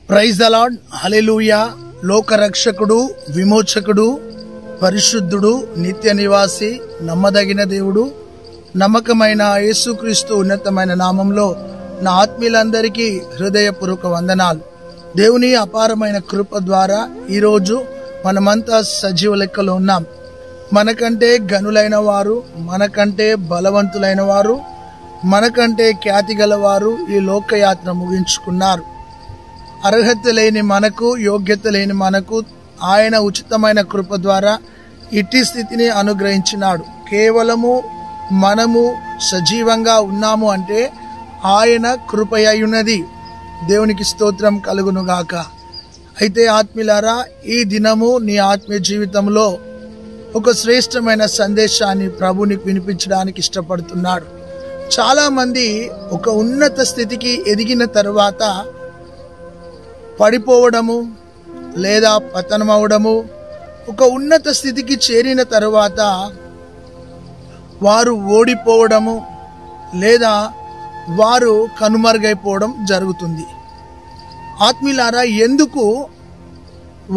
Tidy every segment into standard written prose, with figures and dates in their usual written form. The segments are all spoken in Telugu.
Praise the lord. హల్లెలూయా. లోకరక్షకుడు, విమోచకుడు, పరిశుద్ధుడు, నిత్య నివాసి, నమ్మదగిన దేవుడు, నమ్మకమైన యేసుక్రీస్తు ఉన్నతమైన నామంలో నా ఆత్మీయులందరికీ హృదయపూర్వక వందనాలు. దేవుని అపారమైన కృప ద్వారా ఈరోజు మనమంతా సజీవ లెక్కలో ఉన్నాం. మనకంటే గనులైన వారు, మనకంటే బలవంతులైన వారు, మనకంటే ఖ్యాతి గలవారు ఈ లోకయాత్ర ముగించుకున్నారు. అర్హత లేని మనకు, యోగ్యత లేని మనకు ఆయన ఉచితమైన కృప ద్వారా ఇట్టి స్థితిని అనుగ్రహించినాడు. కేవలము మనము సజీవంగా ఉన్నాము అంటే ఆయన కృపయున్నది. దేవునికి స్తోత్రం కలుగునుగాక. అయితే ఆత్మీయులారా, ఈ దినము నీ ఆత్మీయ జీవితంలో ఒక శ్రేష్టమైన సందేశాన్ని ప్రభు నీకు వినిపించడానికి ఇష్టపడుతున్నాడు. చాలా మంది ఒక ఉన్నత స్థితికి ఎదిగిన తరువాత పడిపోవడము లేదా పతనం అవడము, ఒక ఉన్నత స్థితికి చేరిన తరువాత వారు ఓడిపోవడము లేదా వారు కనుమరుగైపోవడం జరుగుతుంది. ఆత్మీయులారా, ఎందుకు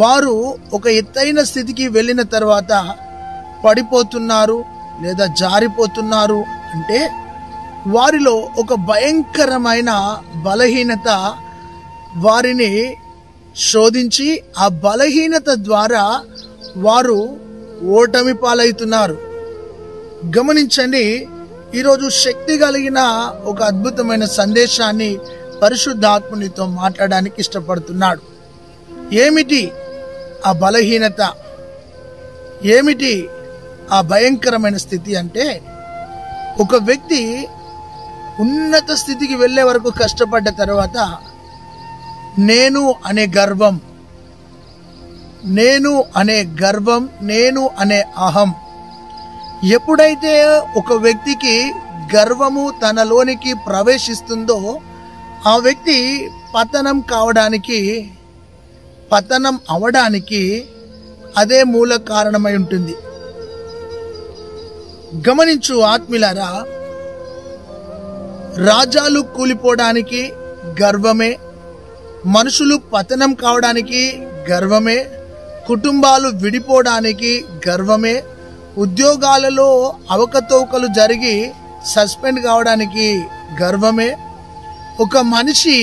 వారు ఒక ఎత్తైన స్థితికి వెళ్ళిన తర్వాత పడిపోతున్నారు లేదా జారిపోతున్నారు అంటే వారిలో ఒక భయంకరమైన బలహీనత వారిని శోధించి ఆ బలహీనత ద్వారా వారు ఓటమి పాలవుతున్నారు. గమనించండి, ఈరోజు శక్తి కలిగిన ఒక అద్భుతమైన సందేశాన్ని పరిశుద్ధాత్మునితో మాట్లాడడానికి ఇష్టపడుతున్నాడు. ఏమిటి ఆ బలహీనత, ఏమిటి ఆ భయంకరమైన స్థితి అంటే, ఒక వ్యక్తి ఉన్నత స్థితికి వెళ్ళే వరకు కష్టపడ్డ తర్వాత నేను అనే గర్వం, నేను అనే గర్వం, నేను అనే అహం, ఎప్పుడైతే ఒక వ్యక్తికి గర్వము తనలోనికి ప్రవేశిస్తుందో ఆ వ్యక్తి పతనం అవడానికి అదే మూల కారణమై ఉంటుంది. గమనించు ఆత్మీయులారా, రాజ్యాలు కూలిపోవడానికి గర్వమే, మనుషులు పతనం కావడానికి గర్వమే, కుటుంబాలు విడిపోవడానికి గర్వమే, ఉద్యోగాలలో అవకతవకలు జరిగి సస్పెండ్ కావడానికి గర్వమే. ఒక మనిషి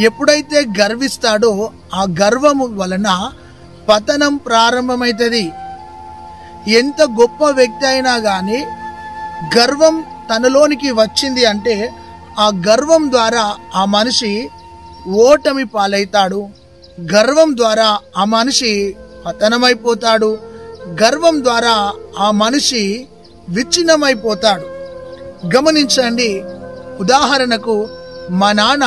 ఎప్పుడైతే గర్విస్తాడో ఆ గర్వము వలన పతనం ప్రారంభమవుతుంది. ఎంత గొప్ప వ్యక్తి అయినా కానీ గర్వం తనలోనికి వచ్చింది అంటే ఆ గర్వం ద్వారా ఆ మనిషి ఓటమి పాలవుతాడు. గర్వం ద్వారా ఆ మనిషి పతనమైపోతాడు. గర్వం ద్వారా ఆ మనిషి విచ్ఛిన్నమైపోతాడు. గమనించండి, ఉదాహరణకు మా నాన్న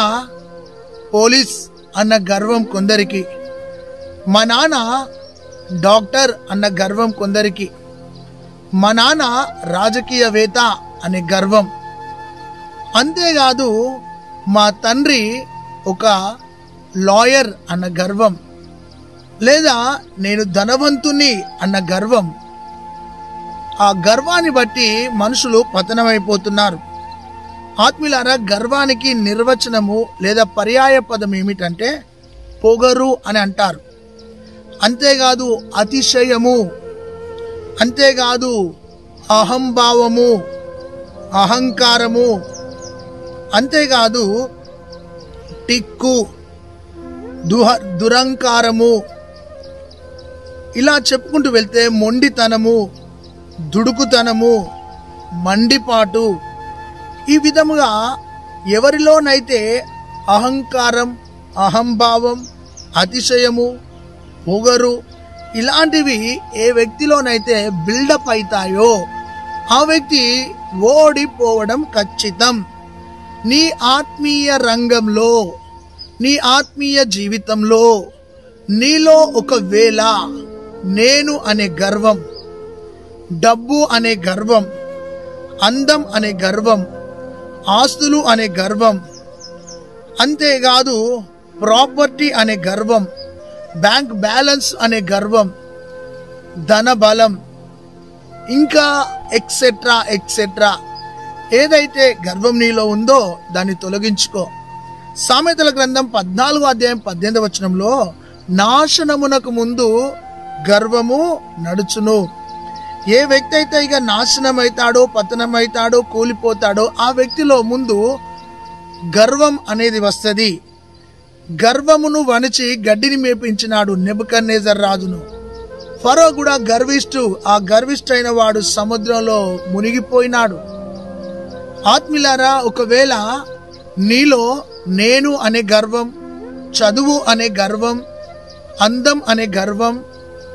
పోలీస్ అన్న గర్వం కొందరికి, మా నాన్న డాక్టర్ అన్న గర్వం కొందరికి, మా నాన్న రాజకీయవేత్త అనే గర్వం, అంతేకాదు మా తండ్రి ఒక లాయర్ అన్న గర్వం, లేదా నేను ధనవంతుని అన్న గర్వం. ఆ గర్వాన్ని బట్టి మనుషులు పతనమైపోతున్నారు. ఆత్మీయులారా, గర్వానికి నిర్వచనము లేదా పర్యాయ పదం ఏమిటంటే పొగరు అని అంటారు. అంతేకాదు అతిశయము, అంతేకాదు అహంభావము, అహంకారము, అంతేకాదు టిక్కు, దురంకారము, ఇలా చెప్పుకుంటూ వెళ్తే మొండితనము, దుడుకుతనము, మండిపాటు, ఈ విధముగా ఎవరిలోనైతే అహంకారం, అహంభావం, అతిశయము, పొగరు ఇలాంటివి ఏ వ్యక్తిలోనైతే బిల్డప్ అవుతాయో ఆ వ్యక్తి ఓడిపోవడం ఖచ్చితం. నీ ఆత్మీయ రంగంలో, నీ ఆత్మీయ జీవితంలో నీలో ఒకవేళ నేను అనే గర్వం, డబ్బు అనే గర్వం, అందం అనే గర్వం, ఆస్తులు అనే గర్వం, అంతేకాదు ప్రాపర్టీ అనే గర్వం, బ్యాంక్ బ్యాలెన్స్ అనే గర్వం, ధన బలం, ఇంకా ఎక్సెట్రా ఏదైతే గర్వం నీలో ఉందో దాన్ని తొలగించుకో. సామెతల గ్రంథం 14:18 నాశనమునకు ముందు గర్వము నడుచును. ఏ వ్యక్తి అయితే ఇక నాశనమైతాడో, పతనమైతాడో, కూలిపోతాడో ఆ వ్యక్తిలో ముందు గర్వం అనేది వస్తుంది. గర్వమును వణిచి గడ్డిని మేపించినాడు నెబుకద్నెజర్ రాజును. ఫరో కూడా గర్విష్ఠు. ఆ గర్విష్ఠైన వాడు సముద్రంలో మునిగిపోయినాడు. ఆత్మీయులారా, ఒకవేళ నీలో నేను అనే గర్వం, చదువు అనే గర్వం, అందం అనే గర్వం,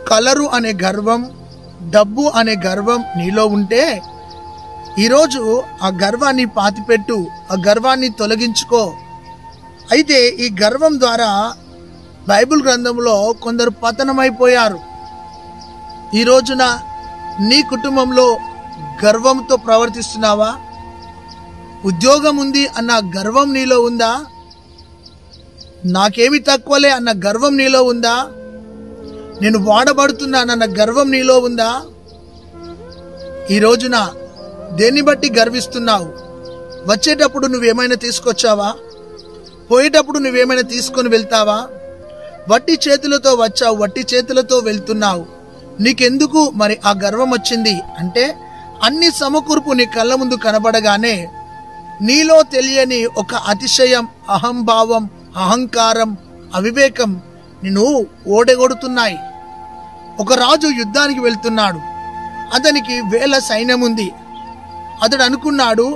కలరు అనే గర్వం, డబ్బు అనే గర్వం నీలో ఉంటే ఈరోజు ఆ గర్వాన్ని పాతిపెట్టు, ఆ గర్వాన్ని తొలగించుకో. అయితే ఈ గర్వం ద్వారా బైబిల్ గ్రంథంలో కొందరు పతనమైపోయారు. ఈ రోజున నీ కుటుంబంలో గర్వంతో ప్రవర్తిస్తున్నావా? ఉద్యోగం ఉంది అన్న గర్వం నీలో ఉందా? నాకేమి తక్కువలే అన్న గర్వం నీలో ఉందా? నేను వాడబడుతున్నానన్న గర్వం నీలో ఉందా? ఈ రోజున దేన్ని బట్టి గర్విస్తున్నావు? వచ్చేటప్పుడు నువ్వేమైనా తీసుకొచ్చావా? పోయేటప్పుడు నువ్వేమైనా తీసుకొని వెళ్తావా? వట్టి చేతులతో వచ్చావు, వట్టి చేతులతో వెళ్తున్నావు. నీకెందుకు మరి ఆ గర్వం వచ్చింది అంటే, అన్ని సమకూర్పు నీ కళ్ళ ముందు కనబడగానే నీలో తెలియని ఒక అతిశయం, అహంభావం, అహంకారం, అవివేకం నిన్ను ఓడగొడుతున్నాయి. ఒక రాజు యుద్ధానికి వెళ్తున్నాడు. అతనికి 1000 సైన్యం ఉంది. అతడు అనుకున్నాడు,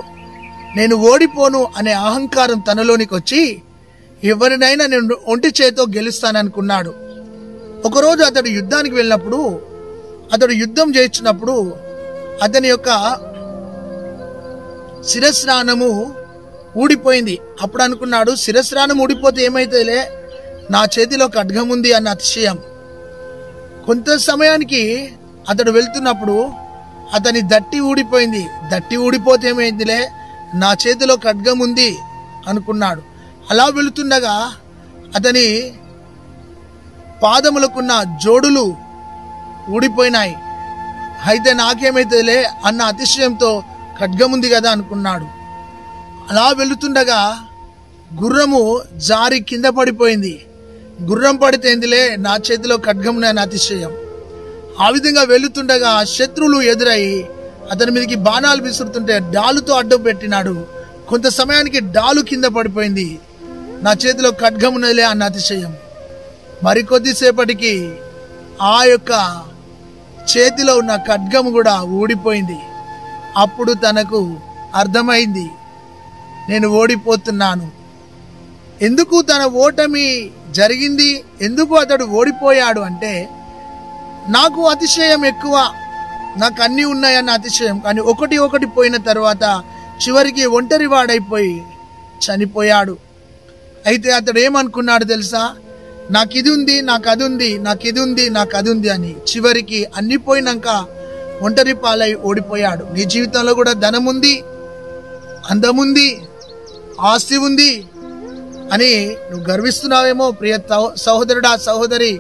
నేను ఓడిపోను అనే అహంకారం తనలోనికి వచ్చి ఎవరినైనా నేను ఒంటి చేతో గెలుస్తాననుకున్నాడు. ఒకరోజు అతడు యుద్ధానికి వెళ్ళినప్పుడు, అతడు యుద్ధం చేయించినప్పుడు అతని యొక్క శిరస్రాణము ఊడిపోయింది. అప్పుడు అనుకున్నాడు, శిరస్రాణం ఊడిపోతే ఏమైతేలే, నా చేతిలో ఖడ్గం ఉంది అన్న అతిశయం. కొంత సమయానికి అతడు వెళ్తున్నప్పుడు అతని దట్టి ఊడిపోయింది. దట్టి ఊడిపోతే ఏమైందిలే, నా చేతిలో ఖడ్గం ఉంది అనుకున్నాడు. అలా వెళుతుండగా అతని పాదములకున్న జోడులు ఊడిపోయినాయి. అయితే నాకేమైతేలే అన్న అతిశయంతో ఖడ్గం ఉంది కదా అనుకున్నాడు. అలా వెళుతుండగా గుర్రము జారి కింద పడిపోయింది. గుర్రం పడితే ఏందిలే, నా చేతిలో ఖడ్గం అన్న అతిశయం. ఆ విధంగా వెళుతుండగా శత్రువులు ఎదురై అతని మీదకి బాణాలు విసురుతుంటే డాలుతో అడ్డం పెట్టినాడు. కొంత సమయానికి డాలు కింద పడిపోయింది. నా చేతిలో ఖడ్గం ఉన్నదిలే అన్న అతిశయం. మరికొద్దిసేపటికి ఆ యొక్క చేతిలో ఉన్న ఖడ్గము కూడా ఊడిపోయింది. అప్పుడు తనకు అర్థమైంది, నేను ఓడిపోతున్నాను. ఎందుకు తన ఓటమి జరిగింది, ఎందుకు అతడు ఓడిపోయాడు అంటే, నాకు అతిశయం ఎక్కువ, నాకు అన్నీ ఉన్నాయన్న అతిశయం. కానీ ఒకటి పోయిన తర్వాత చివరికి ఒంటరి వాడైపోయి చనిపోయాడు. అయితే అతడు ఏమనుకున్నాడు తెలుసా? నాకు ఇది ఉంది, నాకు అది ఉంది, నాకు ఇది ఉంది, నాకు అది ఉంది అని. చివరికి అన్ని పోయినాక ఒంటరి పాలై ఓడిపోయాడు. నీ జీవితంలో కూడా ధనం ఉంది, అందముంది, ఆస్తి ఉంది అని నువ్వు గర్విస్తున్నావేమో. ప్రియ సహోదరుడా, సహోదరి,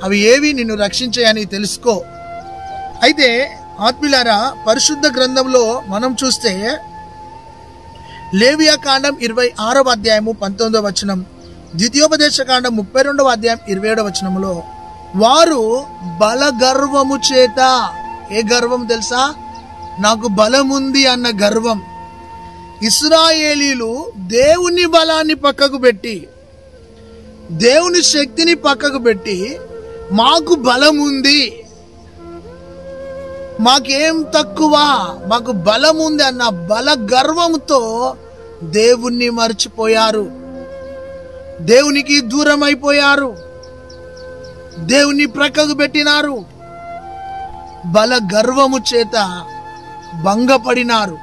అవి ఏవి నిన్ను రక్షించాయని తెలుసుకో. అయితే ఆత్మీయులారా, పరిశుద్ధ గ్రంథంలో మనం చూస్తే లేవియా కాండం 26వ అధ్యాయము 19వ వచనం, ద్వితీయోపదేశ కాండం 32వ అధ్యాయం 27వ వచనంలో వారు బలగర్వము చేత, ఏ గర్వం తెలుసా? నాకు బలం ఉంది అన్న గర్వం. ఇశ్రాయేలీలు దేవుని బలాన్ని పక్కకు పెట్టి, దేవుని శక్తిని పక్కకు పెట్టి, మాకు బలం ఉంది, మాకేం తక్కువ, మాకు బలం ఉంది అన్న బల గర్వంతో దేవుణ్ణి మర్చిపోయారు. దేవునికి దూరం అయిపోయారు. దేవుని ప్రక్కకు పెట్టినారు. బల గర్వము చేత భంగపడినారు.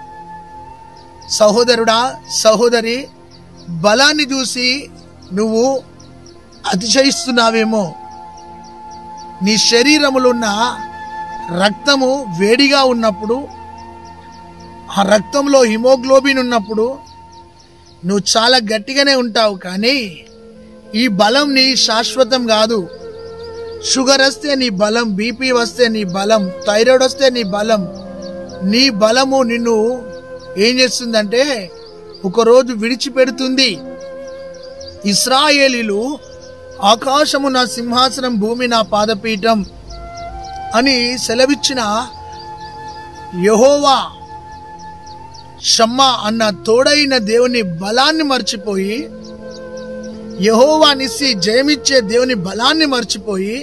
సహోదరుడా, సహోదరి, బలాన్ని చూసి నువ్వు అతిశయిస్తున్నావేమో. నీ శరీరములో ఉన్న రక్తము వేడిగా ఉన్నప్పుడు, ఆ రక్తంలో హిమోగ్లోబిన్ ఉన్నప్పుడు నువ్వు చాలా గట్టిగానే ఉంటావు. కానీ ఈ బలం నీ శాశ్వతం కాదు. షుగర్ వస్తే నీ బలం, బీపీ వస్తే నీ బలం, థైరాయిడ్ వస్తే నీ బలం. నీ బలము నిన్ను ఏం చేస్తుందంటే ఒకరోజు విడిచిపెడుతుంది. ఇశ్రాయేలీలు ఆకాశము నా సింహాసనం, భూమి నా పాదపీఠం అని సెలవిచ్చిన యెహోవా షమ్మా అన్న తోడైన దేవుని బలాన్ని మర్చిపోయి, యెహోవా నిస్సి జయమిచ్చే దేవుని బలాన్ని మర్చిపోయి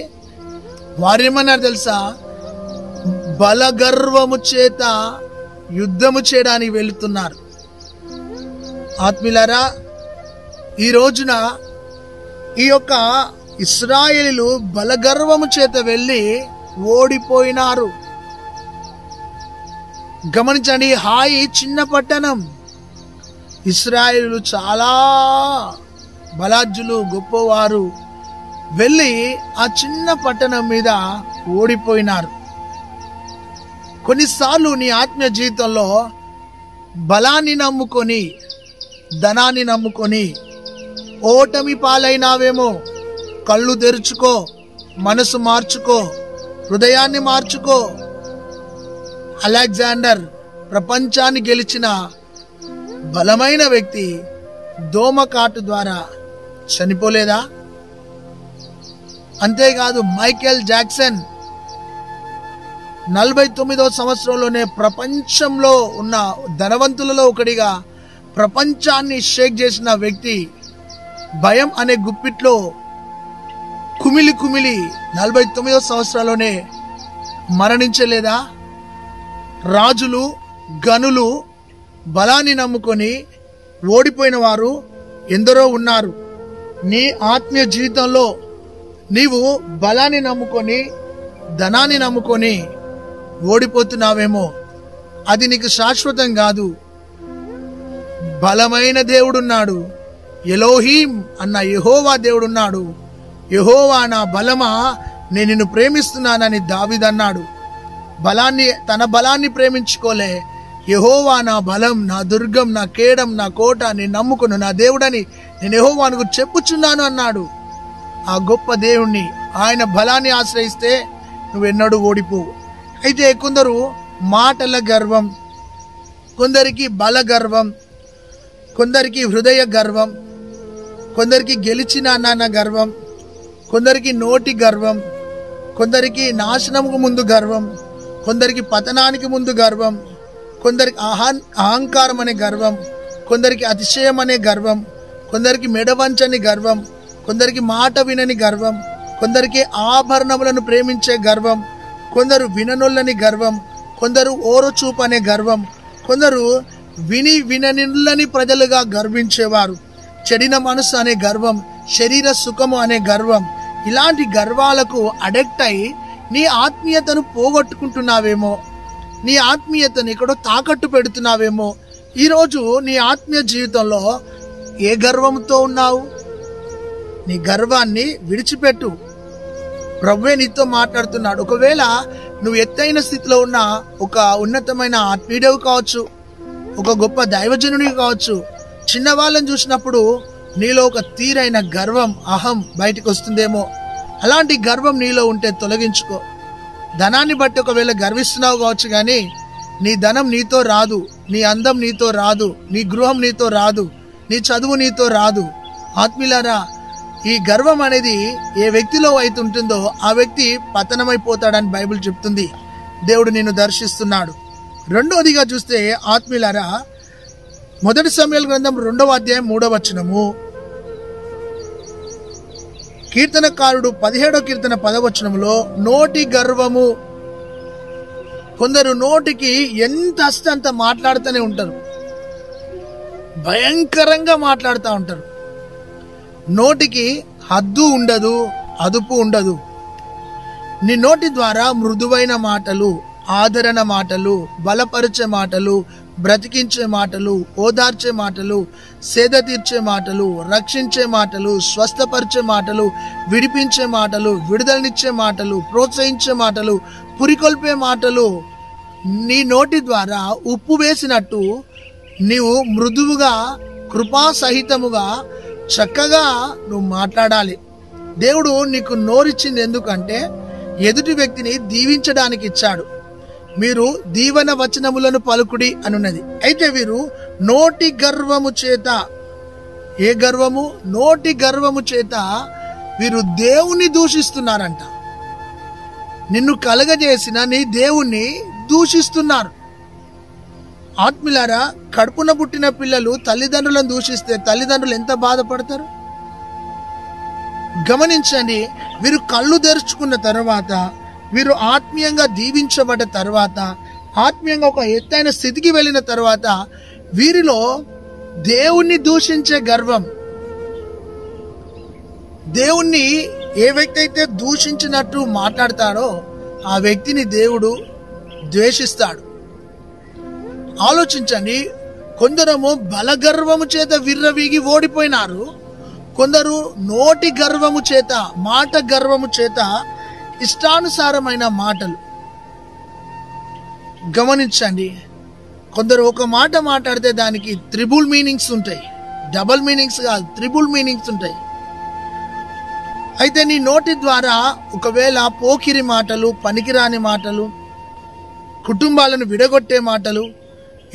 వారేమన్నారు తెలుసా? బలగర్వము చేత యుద్ధము చేయడానికి వెళుతున్నారు. ఆత్మీయులారా, ఈ రోజున ఈ యొక్క ఇశ్రాయేలీలు బలగర్వము చేత వెళ్ళి ఓడిపోయినారు. గమనించండి, హాయి చిన్న పట్టణం. ఇశ్రాయేలీలు చాలా బలాజ్జులు, గొప్పవారు వెళ్ళి ఆ చిన్న పట్టణం మీద ఓడిపోయినారు. కొన్నిసార్లు నీ ఆత్మీయ జీవితంలో బలాన్ని నమ్ముకొని, ధనాన్ని నమ్ముకొని ఓటమి పాలైనావేమో. కళ్ళు తెరుచుకో, మనసు మార్చుకో, హృదయాన్ని మార్చుకో. అలెగ్జాండర్ ప్రపంచాన్ని గెలిచిన బలమైన వ్యక్తి దోమకాటు ద్వారా చనిపోలేదా? అంతేకాదు, మైకేల్ జాక్సన్ 49వ సంవత్సరంలోనే ప్రపంచంలో ఉన్న ధనవంతులలో ఒకడిగా ప్రపంచాన్ని షేక్ చేసిన వ్యక్తి భయం అనే గుప్పిట్లో కుమిలి 49వ సంవత్సరంలోనే మరణించలేదా? రాజులు, గనులు బలాన్ని నమ్ముకొని ఓడిపోయిన వారు ఎందరో ఉన్నారు. నీ ఆత్మీయ జీవితంలో నీవు బలాన్ని నమ్ముకొని, ధనాన్ని నమ్ముకొని ఓడిపోతున్నావేమో. అది నీకు శాశ్వతం కాదు. బలమైన దేవుడున్నాడు, ఎలోహీం అన్న యెహోవా దేవుడున్నాడు. యెహోవా నా బలమా, నేను నిన్ను ప్రేమిస్తున్నానని దావీదు అన్నాడు. తన బలాన్ని ప్రేమించుకోలే. యెహోవా నా బలం, నా దుర్గం, నా కేడం, నా కోట, నేను నమ్ముకును నా దేవుడని నేను యెహోవాను చెప్పుచున్నాను అన్నాడు. ఆ గొప్ప దేవుణ్ణి, ఆయన బలాన్ని ఆశ్రయిస్తే నువ్వెన్నడూ ఓడిపోవు. అయితే కొందరు మాటల గర్వం, కొందరికి బల గర్వం, కొందరికి హృదయ గర్వం, కొందరికి గెలిచిన అన్న గర్వం, కొందరికి నోటి గర్వం, కొందరికి నాశనముకు ముందు గర్వం, కొందరికి పతనానికి ముందు గర్వం, కొందరికి అహంకారం అనే గర్వం, కొందరికి అతిశయం అనే గర్వం, కొందరికి మెడవంచని గర్వం, కొందరికి మాట వినని గర్వం, కొందరికి ఆభరణములను ప్రేమించే గర్వం, కొందరు విననులని గర్వం, కొందరు ఓరచూపు అనే గర్వం, కొందరు విననిళ్ళని ప్రజలుగా గర్వించేవారు, చెడిన మనసు అనే గర్వం, శరీర సుఖము అనే గర్వం. ఇలాంటి గర్వాలకు అడిక్ట్ అయి నీ ఆత్మీయతను పోగొట్టుకుంటున్నావేమో, నీ ఆత్మీయతను ఎక్కడో తాకట్టు పెడుతున్నావేమో. ఈరోజు నీ ఆత్మీయ జీవితంలో ఏ గర్వంతో ఉన్నావు? నీ గర్వాన్ని విడిచిపెట్టు. ప్రభువే నీతో మాట్లాడుతున్నాడు. ఒకవేళ నువ్వు ఎత్తైన స్థితిలో ఉన్న ఒక ఉన్నతమైన ఆత్మీయుడు కావచ్చు, ఒక గొప్ప దైవజనుడివి కావచ్చు, చిన్నవాళ్ళని చూసినప్పుడు నీలో ఒక తీరైన గర్వం, అహం బయటకు వస్తుందేమో. అలాంటి గర్వం నీలో ఉంటే తొలగించుకో. ధనాన్ని బట్టి ఒకవేళ గర్విస్తున్నావు కావచ్చు, కానీ నీ ధనం నీతో రాదు, నీ అందం నీతో రాదు, నీ గృహం నీతో రాదు, నీ చదువు నీతో రాదు. ఆత్మీయులారా, ఈ గర్వం అనేది ఏ వ్యక్తిలో అయితే ఉంటుందో ఆ వ్యక్తి పతనమైపోతాడని బైబిల్ చెప్తుంది. దేవుడు నిన్ను దర్శిస్తున్నాడు. రెండవదిగా చూస్తే ఆత్మీయులారా, 1 సమూయేలు గ్రంథం 2వ అధ్యాయం 3వ వచనము, కీర్తనకారుడు 17వ కీర్తన 10వ వచనములో నోటి గర్వము. కొందరు నోటికి ఎంత వస్తే అంత మాట్లాడుతూనే ఉంటారు, భయంకరంగా మాట్లాడుతూ ఉంటారు. నోటికి హద్దు ఉండదు, అదుపు ఉండదు. నీ నోటి ద్వారా మృదువైన మాటలు, ఆదరణ మాటలు, బలపరిచే మాటలు, బ్రతికించే మాటలు, ఓదార్చే మాటలు, సేద తీర్చే మాటలు, రక్షించే మాటలు, స్వస్థపరిచే మాటలు, విడిపించే మాటలు, విడుదలనిచ్చే మాటలు, ప్రోత్సహించే మాటలు, పురికొల్పే మాటలు. నీ నోటి ద్వారా ఉప్పు వేసినట్టు నీవు మృదువుగా, కృపాసహితముగా, చక్కగా నువ్వు మాట్లాడాలి. దేవుడు నీకు నోరిచ్చింది ఎందుకంటే ఎదుటి వ్యక్తిని దీవించడానికి ఇచ్చాడు. మీరు దీవెన వచనములను పలుకుడి అనున్నది. అయితే వీరు నోటి గర్వము చేత ఏ గర్వము? నోటి గర్వము చేత వీరు దేవుణ్ణి దూషిస్తున్నారంట. నిన్ను కలగజేసిన నీ దేవుణ్ణి దూషిస్తున్నారు. ఆత్మీయులారా, కడుపున పుట్టిన పిల్లలు తల్లిదండ్రులను దూషిస్తే తల్లిదండ్రులు ఎంత బాధపడతారు? గమనించండి. వీరు కళ్ళు తెరుచుకున్న తర్వాత, వీరు ఆత్మీయంగా దీవించబడ్డ తర్వాత, ఆత్మీయంగా ఒక ఎత్తైన స్థితికి వెళ్ళిన తర్వాత వీరిలో దేవుణ్ణి దూషించే గర్వం, దేవుణ్ణి ఏ వ్యక్తి అయితే దూషించినట్టు మాట్లాడతాడో ఆ వ్యక్తిని దేవుడు ద్వేషిస్తాడు. ఆలోచించండి. కొందరేమో బలగర్వము చేత విర్రవీగి ఓడిపోయినారు. కొందరు నోటి గర్వము చేత, మాట గర్వము చేత ఇష్టానుసారమైన మాటలు. గమనించండి. కొందరు ఒక మాట మాట్లాడితే దానికి త్రిబుల్ మీనింగ్స్ ఉంటాయి. డబల్ మీనింగ్స్ కాదు, త్రిబుల్ మీనింగ్స్ ఉంటాయి. అయితే నీ నోటి ద్వారా ఒకవేళ పోకిరి మాటలు, పనికిరాని మాటలు, కుటుంబాలను విడగొట్టే మాటలు,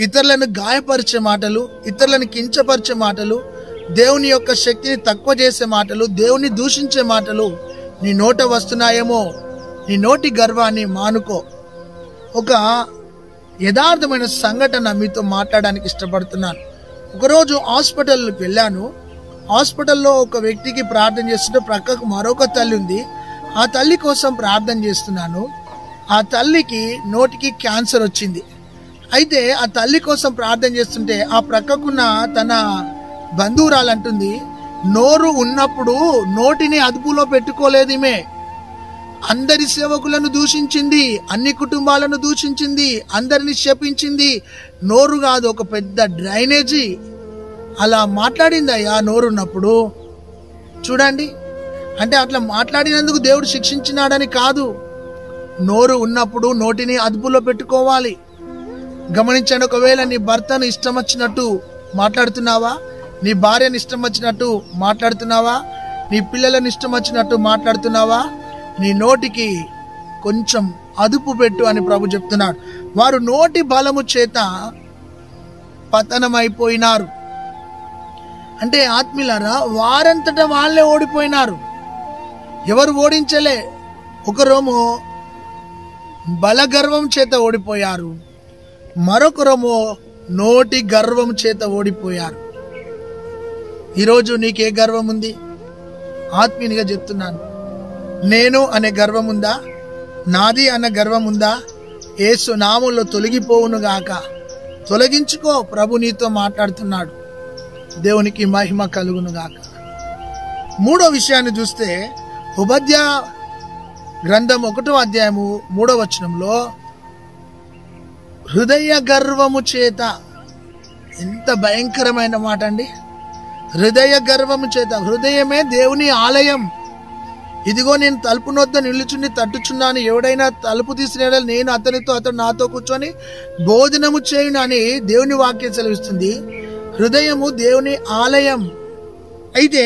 ఇతరులను గాయపరిచే మాటలు, ఇతరులను కించపరిచే మాటలు, దేవుని యొక్క శక్తిని తక్కువ చేసే మాటలు, దేవుని దూషించే మాటలు నీ నోట వస్తున్నాయేమో, నీ నోటి గర్వాన్ని మానుకో. ఒక యథార్థమైన సంఘటన మీతో మాట్లాడడానికి ఇష్టపడుతున్నాను. ఒకరోజు హాస్పిటల్కి వెళ్ళాను. హాస్పిటల్లో ఒక వ్యక్తికి ప్రార్థన చేస్తుంటే ప్రక్కకు మరొక తల్లి ఉంది. ఆ తల్లి కోసం ప్రార్థన చేస్తున్నాను. ఆ తల్లికి నోటికి క్యాన్సర్ వచ్చింది. అయితే ఆ తల్లి కోసం ప్రార్థన చేస్తుంటే ఆ ప్రక్కకున్న తన బంధువురాలు అంటుంది, నోరు ఉన్నప్పుడు నోటిని అదుపులో పెట్టుకోలేదు ఈమె. అందరి సేవకులను దూషించింది, అన్ని కుటుంబాలను దూషించింది, అందరిని శపించింది. నోరు కాదు, ఒక పెద్ద డ్రైనేజీ. అలా మాట్లాడింది అయ్యా నోరున్నప్పుడు. చూడండి, అంటే అట్లా మాట్లాడినందుకు దేవుడు శిక్షించినాడని కాదు. నోరు ఉన్నప్పుడు నోటిని అదుపులో పెట్టుకోవాలి. గమనించండి. ఒకవేళ నీ భర్తను ఇష్టం వచ్చినట్టు మాట్లాడుతున్నావా, నీ భార్యను ఇష్టం వచ్చినట్టు మాట్లాడుతున్నావా, నీ పిల్లలను ఇష్టం వచ్చినట్టు మాట్లాడుతున్నావా, నీ నోటికి కొంచెం అదుపు పెట్టు అని ప్రభు చెప్తున్నాడు. వారు నోటి బలము చేత పతనమైపోయినారు. అంటే ఆత్మీయులారా, వారంతటా వాళ్ళే ఓడిపోయినారు. ఎవరు ఓడించలే. ఒకరేమో బలగర్వం చేత ఓడిపోయారు, మరొకరేమో నోటి గర్వం చేత ఓడిపోయారు. ఈరోజు నీకే గర్వం ఉంది? ఆత్మీయునిగా చెప్తున్నాను. నేను అనే గర్వం ఉందా? నాది అన్న గర్వం ఉందా? యేసు నామములో తొలగిపోవును గాక. తొలగించుకో. ప్రభు నీతో మాట్లాడుతున్నాడు. దేవునికి మహిమ కలుగును గాక. మూడో విషయాన్ని చూస్తే ఉపద్య గ్రంథం 1వ అధ్యాయము 3వ వచనంలో హృదయ గర్వము చేత, ఎంత భయంకరమైన మాట అండి. హృదయ గర్వము చేత. హృదయమే దేవుని ఆలయం. ఇదిగో నేను తలుపు నొద్ద నిలుచుని తట్టుచున్నాను, ఎవడైనా తలుపు తీసిన నేను అతనితో, అతను నాతో కూర్చొని భోజనము చేయును అని దేవుని వాక్యం సెలవిస్తుంది. హృదయము దేవుని ఆలయం. అయితే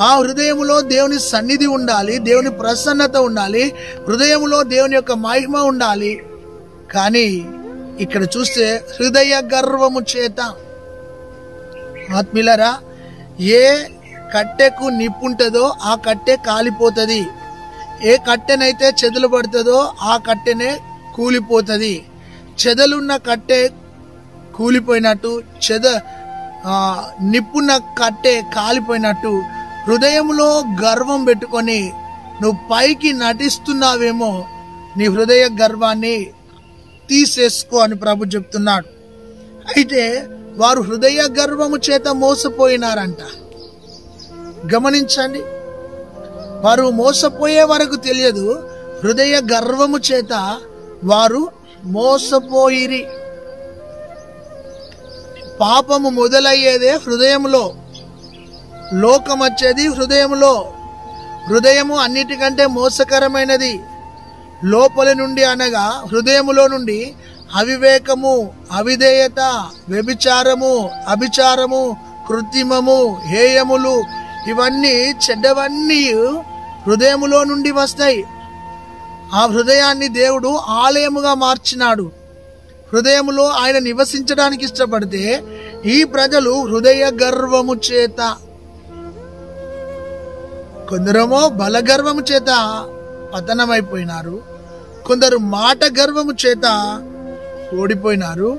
ఆ హృదయములో దేవుని సన్నిధి ఉండాలి, దేవుని ప్రసన్నత ఉండాలి, హృదయములో దేవుని యొక్క మహిమ ఉండాలి. కానీ ఇక్కడ చూస్తే హృదయ గర్వము చేత. ఆత్మీయులారా, ఏ కట్టెకు నిప్పుంటుందో ఆ కట్టె కాలిపోతుంది. ఏ కట్టెనైతే చెదలు పడుతుందో ఆ కట్టెనే కూలిపోతుంది. చెదలున్న కట్టె కూలిపోయినట్టు, నిప్పున్న కట్టె కాలిపోయినట్టు హృదయంలో గర్వం పెట్టుకొని నువ్వు పైకి నటిస్తున్నావేమో, నీ హృదయ గర్వాన్ని తీసేసుకో అని ప్రభు చెప్తున్నాడు. అయితే వారు హృదయ గర్వము చేత మోసపోయినారంట. గమనించండి. వారు మోసపోయే వరకు తెలియదు, హృదయ గర్వము చేత వారు మోసపోయిరి. పాపము మొదలయ్యేదే హృదయంలో, లోకం వచ్చేది హృదయంలో. హృదయము అన్నిటికంటే మోసకరమైనది. లోపలి నుండి అనగా హృదయములో నుండి అవివేకము, అవిధేయత, వ్యభిచారము, అభిచారము, కృత్రిమము, హేయములు, ఇవన్నీ చెడ్డవన్నీ హృదయములో నుండి వస్తాయి. ఆ హృదయాన్ని దేవుడు ఆలయముగా మార్చినాడు. హృదయములో ఆయన నివసించడానికి ఇష్టపడితే ఈ ప్రజలు హృదయ గర్వము చేత కొందరేమో బలగర్వము చేత పతనమైపోయినారు, కొందరు మాట గర్వము చేత ఓడిపోయినారు,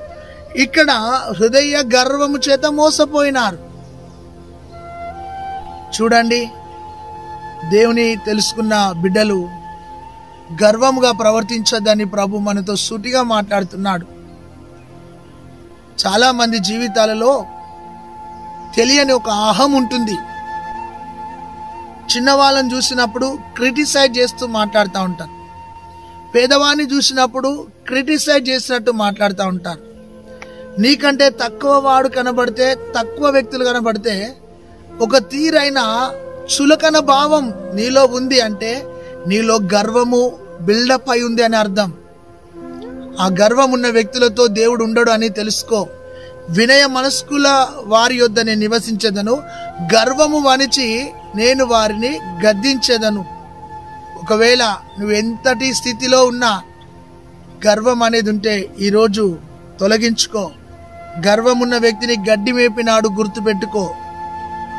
ఇక్కడ హృదయ గర్వము చేత మోసపోయినారు. చూడండి, దేవుని తెలుసుకున్న బిడ్డలు గర్వముగా ప్రవర్తించొద్దని ప్రభు మనతో సూటిగా మాట్లాడుతున్నాడు. చాలా మంది జీవితాలలో తెలియని ఒక అహం ఉంటుంది. చిన్నవాళ్ళని చూసినప్పుడు క్రిటిసైజ్ చేస్తూ మాట్లాడుతూ ఉంటారు, పేదవాడిని చూసినప్పుడు క్రిటిసైజ్ చేసినట్టు మాట్లాడుతూ ఉంటారు. నీకంటే తక్కువ వాడు కనబడితే, తక్కువ వ్యక్తులు కనబడితే ఒక తీరైన చులకన భావం నీలో ఉంది అంటే నీలో గర్వము బిల్డప్ అయి ఉంది అని అర్థం. ఆ గర్వం ఉన్న వ్యక్తులతో దేవుడు ఉండడు అని తెలుసుకో. వినయ మనస్కుల వారి యొద్ద నేను నివసించేదను, గర్వము వణిచి నేను వారిని గద్దించేదను. ఒకవేళ నువ్వు ఎంతటి స్థితిలో ఉన్నా గర్వం అనేది ఉంటే ఈరోజు తొలగించుకో. గర్వం ఉన్న వ్యక్తిని గడ్డి మేపినాడు గుర్తుపెట్టుకో.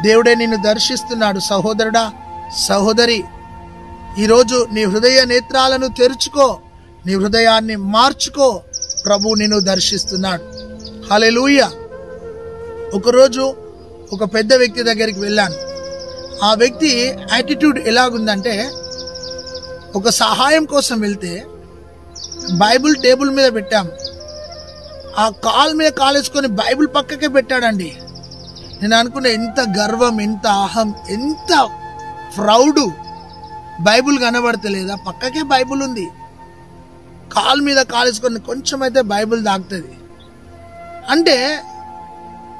దేవుడే నిన్ను దర్శిస్తున్నాడు. సహోదరుడా, సహోదరి, ఈరోజు నీ హృదయ నేత్రాలను తెరుచుకో, నీ హృదయాన్ని మార్చుకో. ప్రభు నిన్ను దర్శిస్తున్నాడు. హల్లెలూయా. ఒకరోజు ఒక పెద్ద వ్యక్తి దగ్గరికి వెళ్ళాను. ఆ వ్యక్తి యాటిట్యూడ్ ఎలాగుందంటే, ఒక సహాయం కోసం వెళ్తే బైబిల్ టేబుల్ మీద పెట్టాం, ఆ కాల్ మీద కాలేసుకొని బైబిల్ పక్కకే పెట్టాడండి. నేను అనుకున్నా, ఎంత గర్వం, ఎంత అహం, ఎంత ప్రౌడ్. బైబిల్ కనబడతలేదా? పక్కకే బైబిల్ ఉంది. కాల్ మీద కాలేసుకొని కొంచెం అయితే బైబిల్ దాగుతుంది అంటే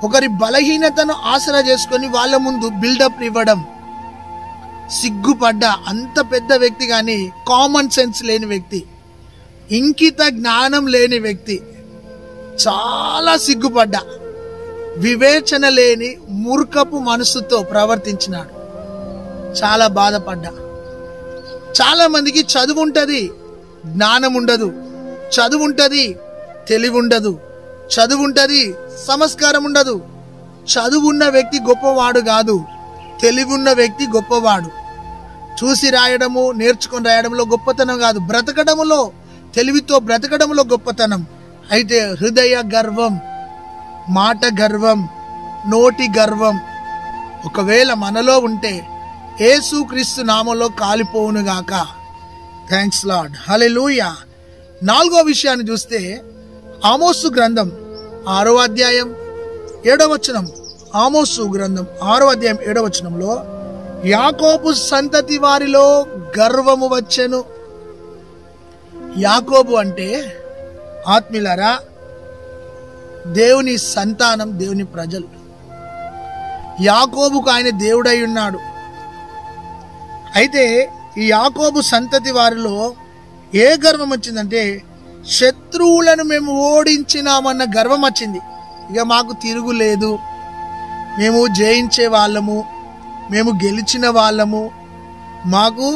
ఒకరి బలహీనతను ఆసరా చేసుకొని వాళ్ళ ముందు బిల్డప్ ఇవ్వడం. సిగ్గుపడ్డా. అంత పెద్ద వ్యక్తి కానీ కామన్ సెన్స్ లేని వ్యక్తి, ఇంకిత జ్ఞానం లేని వ్యక్తి, చాలా సిగ్గుపడ్డా. వివేచన లేని మూర్ఖపు మనసుతో ప్రవర్తించినాడు. చాలా బాధపడ్డా. చాలా మందికి చదువు ఉంటది, జ్ఞానం ఉండదు. చదువు ఉంటది, తెలివి ఉండదు. చదువు ఉంటది, సంస్కారం ఉండదు. చదువున్న వ్యక్తి గొప్పవాడు కాదు, తెలివి ఉన్న వ్యక్తి గొప్పవాడు. చూసి రాయడము, నేర్చుకొని రాయడంలో గొప్పతనం కాదు, బ్రతకడములో, తెలివితో బ్రతకడంలో గొప్పతనం. అయితే హృదయ గర్వం, మాట గర్వం, నోటి గర్వం ఒకవేళ మనలో ఉంటే యేసుక్రీస్తు నామములో కాలిపోవునుగాక. Thanks lord. హల్లెలూయా. 4వ విషయాన్ని చూస్తే ఆమోసు గ్రంథం 6వ అధ్యాయం 7వ వచనం. ఆమోసు గ్రంథం 6వ అధ్యాయం 7వ వచనంలో, యాకోబు సంతతి వారిలో గర్వము వచ్చెను. యాకోబు అంటే ఆత్మీయులారా దేవుని సంతానం, దేవుని ప్రజలు. యాకోబుకు ఆయన దేవుడై ఉన్నాడు. అయితే ఈ యాకోబు సంతతి వారిలో ఏ గర్వం వచ్చిందంటే, శత్రువులను మేము ఓడించినామన్న గర్వం వచ్చింది. ఇక మాకు తిరుగులేదు, మేము జయించే వాళ్ళము, మేము గెలిచిన వాళ్ళము, మాకు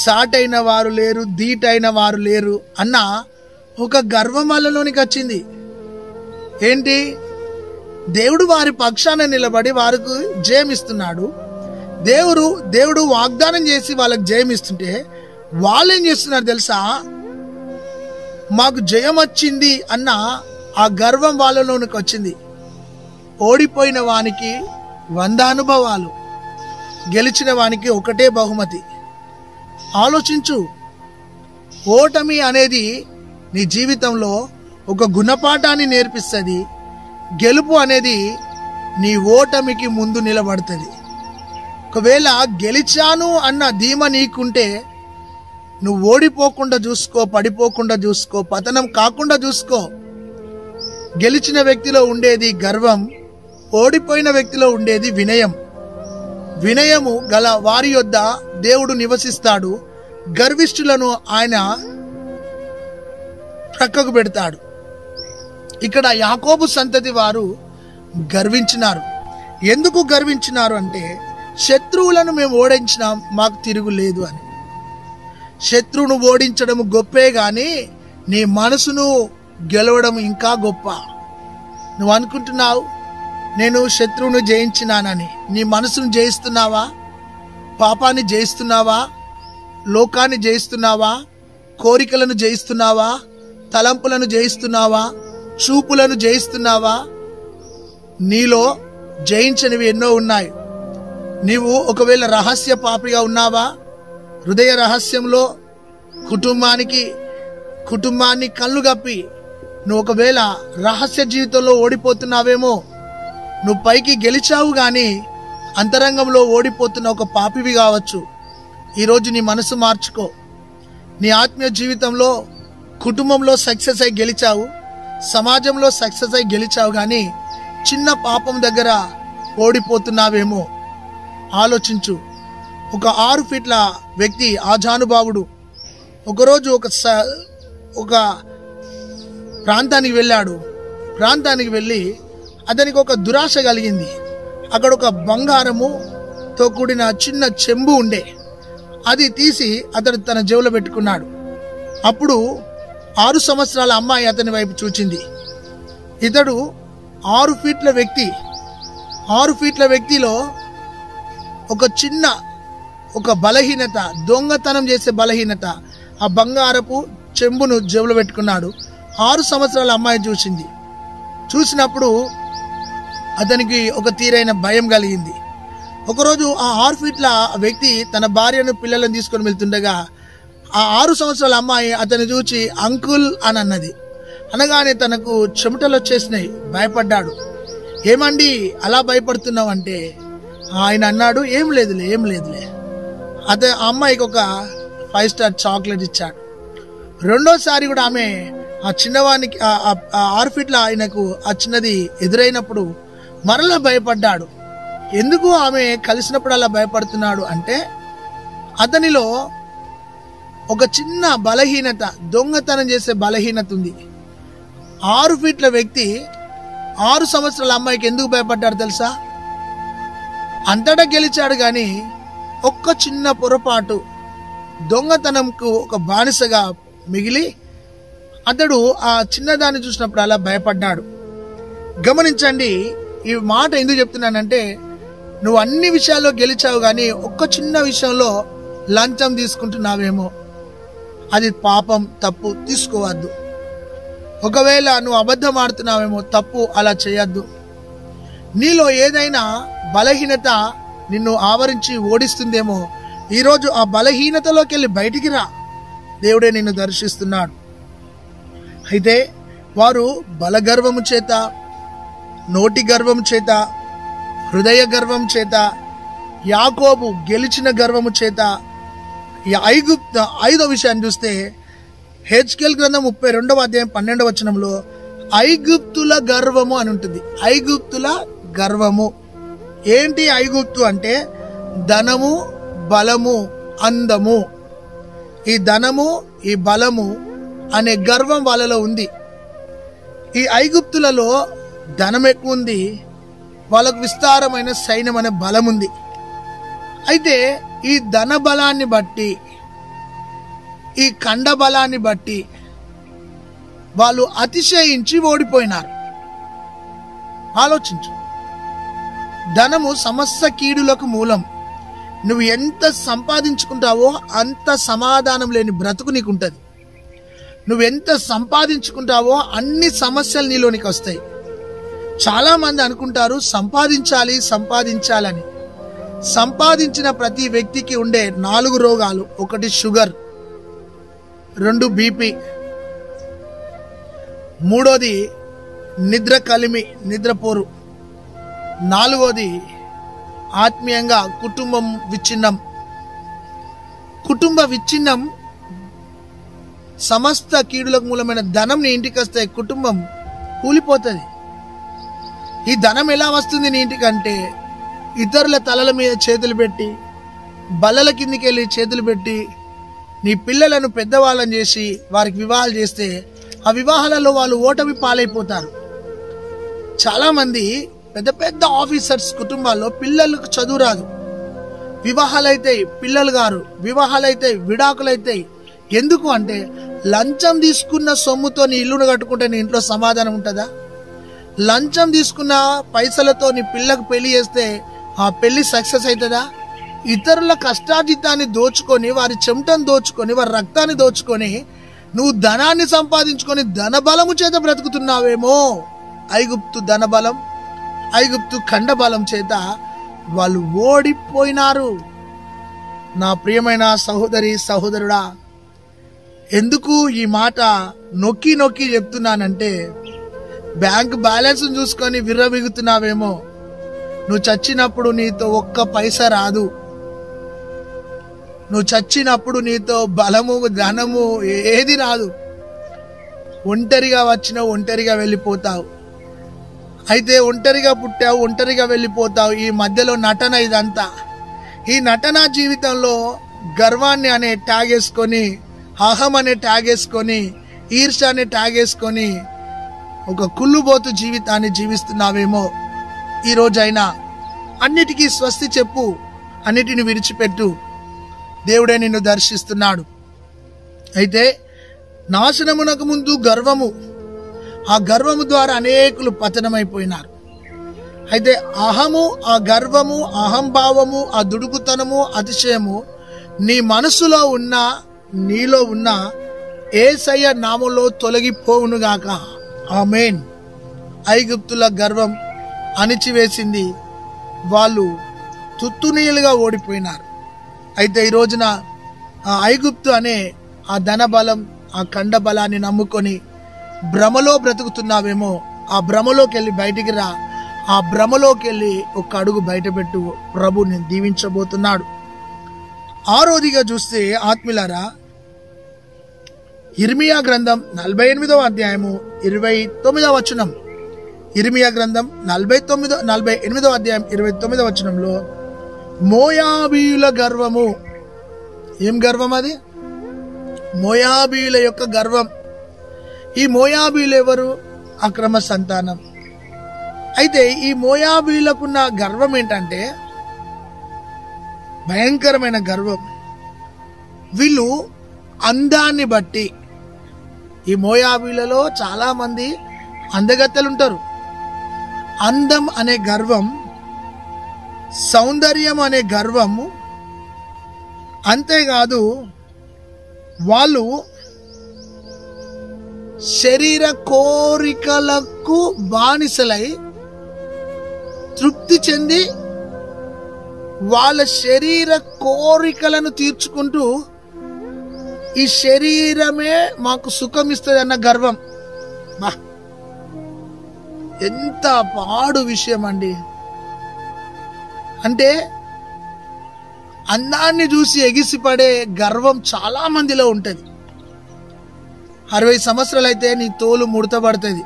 సాటైన వారు లేరు, ధీటైన వారు లేరు అన్న ఒక గర్వం వాళ్ళలోనికి వచ్చింది. ఏంటి? దేవుడు వారి పక్షాన నిలబడి వారికి జయమిస్తున్నాడు. దేవుడు వాగ్దానం చేసి వాళ్ళకి జయమిస్తుంటే వాళ్ళు ఏం చేస్తున్నారు తెలుసా? మాకు జయం వచ్చింది అన్న ఆ గర్వం వాళ్ళలోనికి వచ్చింది. ఓడిపోయిన వానికి 100 అనుభవాలు, గెలిచిన వానికి ఒకటే బహుమతి. ఆలోచించు. ఓటమి అనేది నీ జీవితంలో ఒక గుణపాఠాన్ని నేర్పిస్తుంది. గెలుపు అనేది నీ ఓటమికి ముందు నిలబడుతుంది. ఒకవేళ గెలిచాను అన్న ధీమా నీకుంటే నువ్వు ఓడిపోకుండా చూసుకో, పడిపోకుండా చూసుకో, పతనం కాకుండా చూసుకో. గెలిచిన వ్యక్తిలో ఉండేది గర్వం, ఓడిపోయిన వ్యక్తిలో ఉండేది వినయం. వినయము గల వారి యొద్ద దేవుడు నివసిస్తాడు, గర్విష్ఠులను ఆయన ప్రక్కకు పెడతాడు. ఇక్కడ యాకోబు సంతతి వారు గర్వించినారు. ఎందుకు గర్వించినారు అంటే, శత్రువులను మేము ఓడించినాం, మాకు తిరుగులేదు అని. శత్రువును ఓడించడం గొప్పే గాని నీ మనసును గెలవడం ఇంకా గొప్ప. నువ్వు అనుకుంటున్నావు నేను శత్రువును జయించినానని. నీ మనసును జయిస్తున్నావా? పాపాన్ని జయిస్తున్నావా? లోకాన్ని జయిస్తున్నావా? కోరికలను జయిస్తున్నావా? తలంపులను జయిస్తున్నావా? చూపులను జయిస్తున్నావా? నీలో జయించనివి ఎన్నో ఉన్నాయి. నీవు ఒకవేళ రహస్య పాపిగా ఉన్నావా? హృదయ రహస్యంలో కుటుంబాన్ని కళ్ళు గప్పి నువ్వు ఒకవేళ రహస్య జీవితంలో ఓడిపోతున్నావేమో. నువ్వు పైకి గెలిచావు గాని అంతరంగంలో ఓడిపోతున్న ఒక పాపివి కావచ్చు. ఈరోజు నీ మనసు మార్చుకో. నీ ఆత్మీయ జీవితంలో కుటుంబంలో సక్సెస్ అయి గెలిచావు, సమాజంలో సక్సెస్ అయి గెలిచావు, కానీ చిన్న పాపం దగ్గర ఓడిపోతున్నావేమో. ఆలోచించు. ఒక 6 ఫీట్ల వ్యక్తి ఆజానుభావుడు ఒకరోజు ఒక ప్రాంతానికి వెళ్ళాడు. ప్రాంతానికి వెళ్ళి అతనికి ఒక దురాశ కలిగింది. అక్కడ ఒక బంగారముతో కూడిన చిన్న చెంబు ఉండే. అది తీసి అతడు తన జేబులో పెట్టుకున్నాడు. అప్పుడు 6 సంవత్సరాల అమ్మాయి అతని వైపు చూచింది. ఇతడు 6 ఫీట్ల వ్యక్తి. 6 ఫీట్ల వ్యక్తిలో ఒక బలహీనత, దొంగతనం చేసే బలహీనత. ఆ బంగారపు చెంబును జేబులో పెట్టుకున్నాడు. 6 సంవత్సరాల అమ్మాయి చూసింది. చూసినప్పుడు అతనికి ఒక తీరైన భయం కలిగింది. ఒకరోజు ఆ 6 ఫీట్ల వ్యక్తి తన భార్యను పిల్లలను తీసుకొని వెళ్తుండగా ఆ 6 సంవత్సరాల అమ్మాయి అతన్ని చూచి అంకుల్ అని అన్నది. అనగానే తనకు చెమటలు వచ్చేసినాయి. భయపడ్డాడు. ఏమండి అలా భయపడుతున్నావు అంటే ఆయన అన్నాడు, ఏం లేదులే. ఆ అమ్మాయికి ఒక 5 స్టార్ చాక్లెట్ ఇచ్చాడు. రెండోసారి కూడా ఆమె ఆ చిన్నవానికి 6 ఫీట్ల ఆయనకు ఆ చిన్నది ఎదురైనప్పుడు మరలా భయపడ్డాడు. ఎందుకు ఆమె కలిసినప్పుడు అలా భయపడుతున్నాడు అంటే అతనిలో ఒక చిన్న బలహీనత, దొంగతనం చేసే బలహీనత ఉంది. 6 ఫీట్ల వ్యక్తి 6 సంవత్సరాల అమ్మాయికి ఎందుకు భయపడ్డాడు తెలుసా? అంతటా గెలిచాడు కానీ ఒక్క చిన్న పొరపాటు, దొంగతనంకు ఒక బానిసగా మిగిలి అతడు ఆ చిన్నదాన్ని చూసినప్పుడు అలా భయపడ్డాడు. గమనించండి, ఈ మాట ఎందుకు చెప్తున్నానంటే నువ్వు అన్ని విషయాల్లో గెలిచావు కానీ ఒక్క చిన్న విషయంలో లంచం తీసుకుంటున్నావేమో. అది పాపం, తప్పు. తీసుకోవద్దు. ఒకవేళ నువ్వు అబద్ధం ఆడుతున్నావేమో, తప్పు. అలా చేయొద్దు. నీలో ఏదైనా బలహీనత నిన్ను ఆవరించి ఓడిస్తుందేమో, ఈరోజు ఆ బలహీనతలోకి వెళ్ళి బయటికి రా. దేవుడే నిన్ను దర్శిస్తున్నాడు. అయితే వారు బలగర్వము చేత, నోటి గర్వము చేత, హృదయ గర్వం చేత, యాకోబు గెలిచిన గర్వము చేత, ఐదో విషయాన్ని చూస్తే హెజ్కేల్ గ్రంథం 32వ అధ్యాయం 12వ వచనంలో ఐగుప్తుల గర్వము అని ఉంటుంది. ఐగుప్తుల గర్వము ఏంటి? ఐగుప్తు అంటే ధనము, బలము, అందము. ఈ ధనము, ఈ బలము అనే గర్వం వాళ్ళలో ఉంది. ఈ ఐగుప్తులలో ధనం ఎక్కువ ఉంది, వాళ్ళకు విస్తారమైన సైన్యం అనే బలం ఉంది. అయితే ఈ ధన బలాన్ని బట్టి, ఈ కండ బలాన్ని బట్టి వాళ్ళు అతిశయించి ఓడిపోయినారు. ఆలోచించు. ధనము సమస్త కీడులకు మూలం. నువ్వు ఎంత సంపాదించుకుంటావో అంత సమాధానం లేని బ్రతుకు నీకుంటది. నువ్వెంత సంపాదించుకుంటావో అన్ని సమస్యలు నీలోనికి వస్తాయి. చాలా మంది అనుకుంటారు సంపాదించాలని. సంపాదించిన ప్రతి వ్యక్తికి ఉండే 4 రోగాలు. 1 షుగర్, 2 బీపీ, 3వది నిద్ర కలిమి, నిద్రపోరు, 4వది ఆత్మీయంగా కుటుంబం విచ్ఛిన్నం. కుటుంబ విచ్ఛిన్నం సమస్త కీడులకు మూలమైన ధనం నీ ఇంటికి వస్తే కుటుంబం కూలిపోతుంది. ఈ ధనం ఎలా వస్తుంది నీ ఇంటికంటే ఇతరుల తలల మీద చేతులు పెట్టి, బల్లల కిందికి వెళ్ళి చేతులు పెట్టి, నీ పిల్లలను పెద్దవాళ్ళని చేసి వారికి వివాహాలు చేస్తే ఆ వివాహాలలో వాళ్ళు ఓటమి పాలైపోతారు. చాలామంది పెద్ద పెద్ద ఆఫీసర్స్ కుటుంబాల్లో పిల్లలకు చదువు రాదు. వివాహాలైతాయి, పిల్లలు గారు, వివాహాలైతాయి, విడాకులైతాయి. ఎందుకు అంటే లంచం తీసుకున్న సొమ్ముతో నీ ఇల్లును కట్టుకుంటే నీ ఇంట్లో సమాధానం ఉంటుందా? లంచం తీసుకున్న పైసలతో నీ పిల్లకు పెళ్లి చేస్తే ఆ పెళ్లి సక్సెస్ అవుతుందా? ఇతరుల కష్టాజితాన్ని దోచుకొని, వారి చెమటను దోచుకొని, వారి రక్తాన్ని దోచుకొని నువ్వు ధనాన్ని సంపాదించుకొని ధనబలము చేత బ్రతుకుతున్నావేమో. ఐగుప్తు ధనబలం, ఐగుప్తు ఖండబలం చేత వాళ్ళు ఓడిపోయినారు. నా ప్రియమైన సహోదరి సహోదరుడా, ఎందుకు ఈ మాట నొక్కి నొక్కి చెప్తున్నానంటే, బ్యాంక్ బ్యాలెన్స్ చూసుకొని విర్రవీగుతున్నావేమో. నువ్వు చచ్చినప్పుడు నీతో ఒక్క పైసా రాదు. నువ్వు చచ్చినప్పుడు నీతో బలము ధనము ఏది రాదు. ఒంటరిగా వచ్చినావు, ఒంటరిగా వెళ్ళిపోతావు. అయితే ఒంటరిగా పుట్టావు, ఒంటరిగా వెళ్ళిపోతావు. ఈ మధ్యలో నటన ఇదంతా. ఈ నటన జీవితంలో గర్వాన్ని అనే ట్యాగ్ వేసుకొని, అహం అనే ట్యాగ్ వేసుకొని, ఈర్ష అనే ట్యాగ్ వేసుకొని ఒక కుళ్ళుబోతు జీవితాన్ని జీవిస్తున్నావేమో. ఈ రోజైనా అన్నిటికీ స్వస్తి చెప్పు, అన్నిటిని విడిచిపెట్టు. దేవుడే నిన్ను దర్శిస్తున్నాడు. అయితే నాశనమునకు ముందు గర్వము, ఆ గర్వము ద్వారా అనేకులు పతనమైపోయినారు. అయితే అహము, ఆ గర్వము, అహంభావము, ఆ దుడుకుతనము, అతిశయము నీ మనసులో ఉన్న, నీలో ఉన్న యేసయ్య నామములో తొలగిపోవునుగాక. ఆమేన్. ఐగుప్తుల గర్వం అణిచివేసింది. వాళ్ళు తుత్తునీలుగా ఓడిపోయినారు. అయితే ఈ రోజున ఆ ఐగుప్తు అనే ఆ ధనబలం, ఆ ఖండబలాన్ని నమ్ముకొని భ్రమలో బ్రతుకుతున్నావేమో. ఆ భ్రమలోకి వెళ్ళి బయటికి రా. ఆ భ్రమలోకి వెళ్ళి ఒక అడుగు బయటపెట్టు. ప్రభు నేను దీవించబోతున్నాడు. ఆరోదిగా చూస్తే ఆత్మీయులారా, ఇర్మియా గ్రంథం 48వ అధ్యాయము 29వ వచనం. ఇర్మియా గ్రంథం 48వ అధ్యాయం 29వ వచనంలో మోయాబీయుల గర్వము. ఏం గర్వం అది? మోయాబీయుల యొక్క గర్వం. ఈ మోయాబీయులు ఎవరు? అక్రమ సంతానం. అయితే ఈ మోయాబీయులకున్న గర్వం ఏంటంటే భయంకరమైన గర్వం. వీళ్ళు అందాన్ని బట్టి, ఈ మోయాబీలలో చాలా మంది అందగత్తెలు ఉంటారు. అందం అనే గర్వం, సౌందర్యం అనే గర్వము, అంతేకాదు వాళ్ళు శరీర కోరికలకు బానిసలై తృప్తి చెంది వాళ్ళ శరీర కోరికలను తీర్చుకుంటూ ఈ శరీరమే మాకు సుఖం ఇస్తుంది అన్న గర్వం. ఎంత పాడు విషయం అండి. అంటే అందాన్ని చూసి ఎగిసిపడే గర్వం చాలా మందిలో ఉంటది. 60 సంవత్సరాలు అయితే నీ తోలు ముడతబడుతుంది.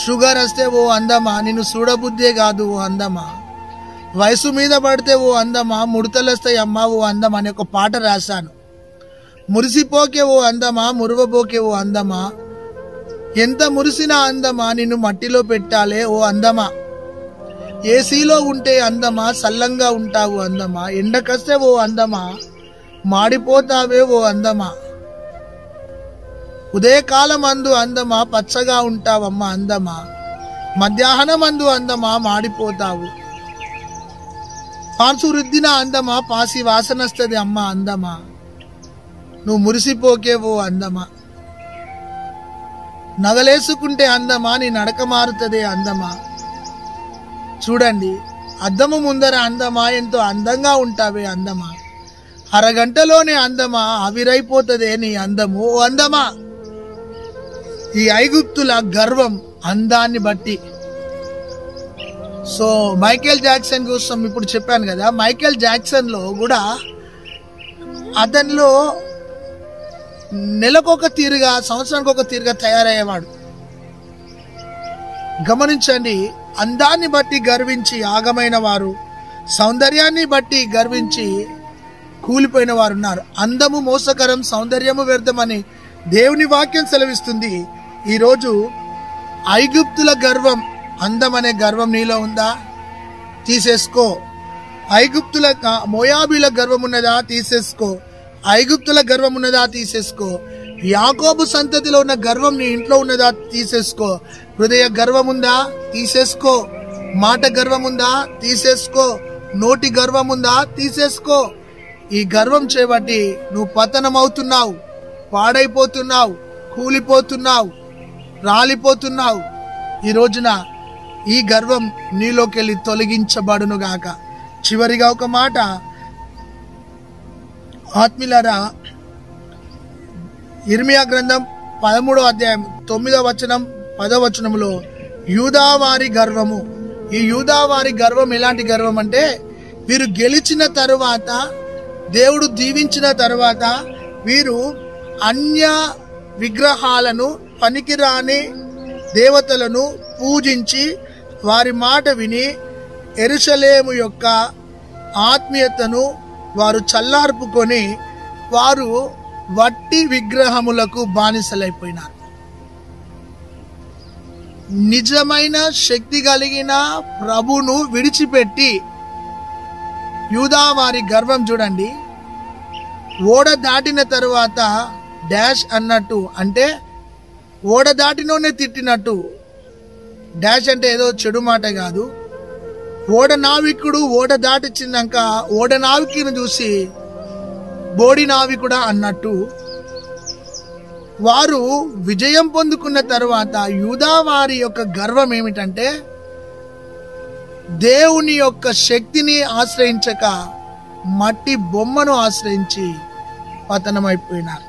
షుగర్ వస్తే ఓ అందమా, నిన్ను చూడబుద్దే కాదు ఓ అందమా. వయసు మీద పడితే ఓ అందమా, ముడతలు వస్తాయి అమ్మా ఓ అందమా అని ఒక పాట రాశాను. మురిసిపోకే ఓ అందమా, మురువబోకే ఓ అందమా, ఎంత మురిసినా అందమా, నిన్ను మట్టిలో పెట్టాలే ఓ అందమా. ఏసీలో ఉంటే అందమా, సల్లంగా ఉంటావు అందమా, ఎండకస్తే ఓ అందమా, మాడిపోతావే ఓ అందమా. ఉదయకాలం అందు అందమా, పచ్చగా ఉంటావమ్మా అందమా, మధ్యాహ్నం అందు అందమా, మాడిపోతావు. పాన్సు రుద్దిన అందమా, పాసి వాసనస్తుంది అమ్మా అందమా, నువ్వు మురిసిపోకే ఓ అందమా. నగలేసుకుంటే అందమా, నీ నడక మారుతుంది అందమా. చూడండి, అద్దము ముందర అందమా, ఎంతో అందంగా ఉంటావే అందమా, అరగంటలోనే అందమా, ఆవిరైపోతుందే నీ అందము ఓ అందమా. ఈ ఐగుప్తుల గర్వం అందాన్ని బట్టి. సో మైకేల్ జాక్సన్ కోసం ఇప్పుడు చెప్పాను కదా, మైకేల్ జాక్సన్ లో కూడా అతనిలో నెలకొక తీరుగా, సంవత్సరానికి ఒక తీరుగా తయారయ్యేవాడు. గమనించండి, అందాన్ని బట్టి గర్వించి ఆగమైన వారు, సౌందర్యాన్ని బట్టి గర్వించి కూలిపోయిన వారు ఉన్నారు. అందము మోసకరం, సౌందర్యము వ్యర్థమని దేవుని వాక్యం సెలవిస్తుంది. ఈరోజు ఐగుప్తుల గర్వం, అందం అనే గర్వం నీలో ఉందా? తీసేసుకో. ఐగుప్తుల మోయాబీల గర్వం ఉన్నదా? తీసేసుకో. ఐగుప్తుల గర్వం ఉన్నదా? తీసేసుకో. యాకోబు సంతతిలో ఉన్న గర్వం నీ ఇంట్లో ఉన్నదా? తీసేసుకో. హృదయ గర్వం ఉందా? తీసేసుకో. మాట గర్వం ఉందా? తీసేసుకో. నోటి గర్వం ఉందా? తీసేసుకో. ఈ గర్వం చేయబట్టి నువ్వు పతనమవుతున్నావు, పాడైపోతున్నావు, కూలిపోతున్నావు, రాలిపోతున్నావు. ఈ రోజున ఈ గర్వం నీలోకెళ్ళి తొలగించబడును గాక. చివరిగా ఒక మాట ఆత్మీయులారా, ఇర్మియా గ్రంథం 13వ అధ్యాయం 9వ వచనం 10వ వచనంలో యూదావారి గర్వము. ఈ యూదావారి గర్వం ఎలాంటి గర్వం అంటే, వీరు గెలిచిన తరువాత, దేవుడు దీవించిన తరువాత వీరు అన్య విగ్రహాలను, పనికిరాని దేవతలను పూజించి వారి మాట విని యెరూషలేము యొక్క ఆత్మీయతను వారు చల్లార్పుకొని వారు వట్టి విగ్రహములకు బానిసలైపోయినారు. నిజమైన శక్తి కలిగిన ప్రభును విడిచిపెట్టి యూదా వారి గర్వం చూడండి. ఓడ దాటిన తరువాత డాష్ అన్నట్టు, అంటే ఓడ దాటినోనే తిట్టినట్టు. డాష్ అంటే ఏదో చెడు మాట కాదు. ఓడ నావికుడు ఓడ దాటిచ్చినాక ఓడ నావికుని చూసి బోడి నావికుడా అన్నట్టు వారు విజయం పొందుకున్న తరువాత యూదా వారి యొక్క గర్వం ఏమిటంటే, దేవుని యొక్క శక్తిని ఆశ్రయించక మట్టి బొమ్మను ఆశ్రయించి పతనమైపోయినారు.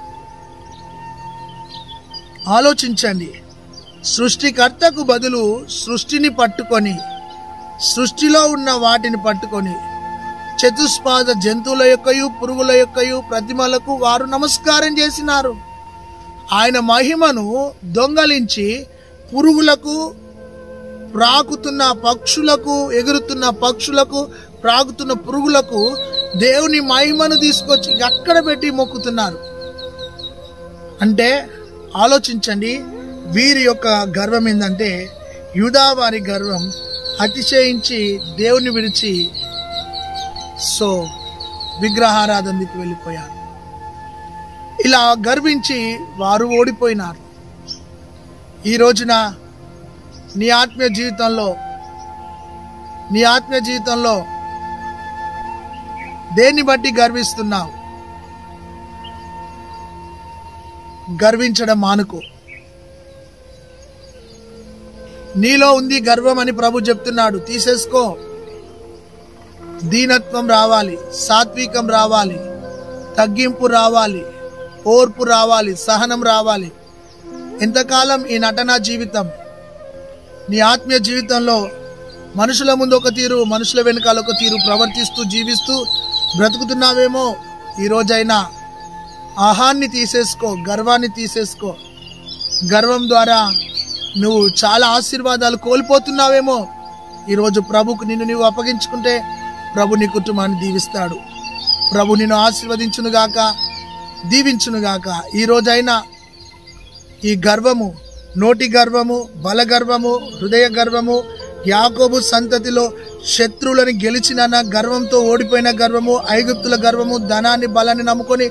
ఆలోచించండి. సృష్టికర్తకు బదులు సృష్టిని పట్టుకొని, సృష్టిలో ఉన్న వాటిని పట్టుకొని, చతుష్పాద జంతువుల యొక్కయు పురుగుల యొక్కయు ప్రతిమలకు వారు నమస్కారం చేసినారు. ఆయన మహిమను దొంగలించి పురుగులకు, ప్రాకుతున్న పక్షులకు, ఎగురుతున్న పక్షులకు, ప్రాకుతున్న పురుగులకు దేవుని మహిమను తీసుకొచ్చి అక్కడ పెట్టి మొక్కుతున్నారు. అంటే ఆలోచించండి, వీరి యొక్క గర్వం ఏంటంటే, యూదా వారి గర్వం అతిశయించి దేవుని విడిచి విగ్రహారాధనకి వెళ్ళిపోయారు. ఇలా గర్వించి వారు ఓడిపోయినారు. ఈ రోజున నీ ఆత్మీయ జీవితంలో దేన్ని బట్టి గర్విస్తున్నావు? గర్వించడం మానుకో. నీలో ఉంది గర్వం అని ప్రభు చెప్తున్నాడు, తీసేసుకో. దీనత్వం రావాలి, సాత్వికం రావాలి, తగ్గింపు రావాలి, ఓర్పు రావాలి, సహనం రావాలి. ఎంతకాలం ఈ నటనా జీవితం? నీ ఆత్మీయ జీవితంలో మనుషుల ముందు ఒక తీరు, మనుషుల వెనకాల ఒక తీరు ప్రవర్తిస్తూ జీవిస్తూ బ్రతుకుతున్నావేమో. ఈ రోజైనా అహాన్ని తీసేసుకో, గర్వాన్ని తీసేసుకో. గర్వం ద్వారా నువ్వు చాలా ఆశీర్వాదాలు కోల్పోతున్నావేమో. ఈరోజు ప్రభుకు నిన్ను నీవు అప్పగించుకుంటే ప్రభు నీ కుటుంబాన్ని దీవిస్తాడు. ప్రభు నిన్ను ఆశీర్వదించునుగాక, దీవించునుగాక. ఈ రోజైనా ఈ గర్వము, నోటి గర్వము, బల గర్వము, హృదయ గర్వము, యాకోబు సంతతిలో శత్రువులను గెలిచిన గర్వంతో ఓడిపోయిన గర్వము, ఐగుప్తుల గర్వము, ధనాన్ని బలాన్ని నమ్ముకొని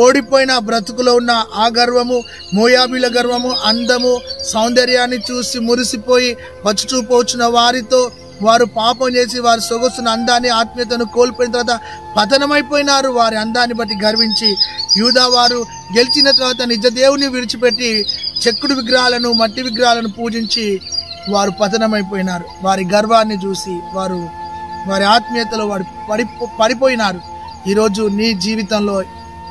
ఓడిపోయిన బ్రతుకులో ఉన్న ఆ గర్వము, మోయాబీల గర్వము, అందము సౌందర్యాన్ని చూసి మురిసిపోయి వచ్చుచూపోచున్న వారితో వారు పాపం చేసి వారి సొగసున అందాన్ని, ఆత్మీయతను కోల్పోయిన తర్వాత పతనమైపోయినారు. వారి అందాన్ని బట్టి గర్వించి యూదా వారు గెలిచిన తర్వాత నిజ దేవుని విడిచిపెట్టి చెక్కుడు విగ్రహాలను, మట్టి విగ్రహాలను పూజించి వారు పతనమైపోయినారు. వారి గర్వాన్ని చూసి వారి ఆత్మీయతలో వారు పడిపోయినారు. ఈరోజు నీ జీవితంలో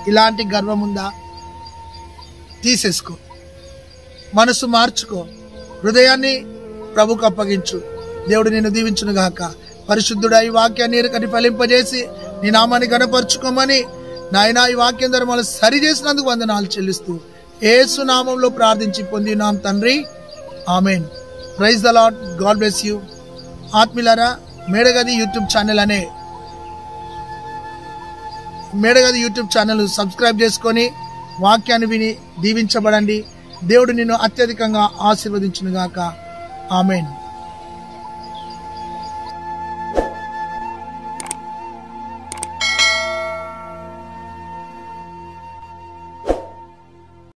ఇలాంటి గర్వం ఉందా? తీసేసుకో, మనసు మార్చుకో, హృదయాన్ని ప్రభుకు అప్పగించు. దేవుడు నిన్ను దీవించునుగాక. పరిశుద్ధుడా, ఈ వాక్యాన్ని ఎరుకని ఫలింపజేసి నీ నామాన్ని గణపరచుకోమని నాయనా ఈ వాక్యం ద్వారా మనం సరి చేసినందుకు వందనాలు చెల్లిస్తూ యేసు నామంలో ప్రార్థించి పొందినాం తండ్రి, amen. Praise the Lord. God bless you. ఆత్మీయులారా, మేడగది యూట్యూబ్ ఛానల్ సబ్స్క్రైబ్ చేసుకొని వాక్యాన్ని విని దీవించబడండి. దేవుడు నిన్ను అత్యధికంగా ఆశీర్వదించునుగాక. ఆమెన్.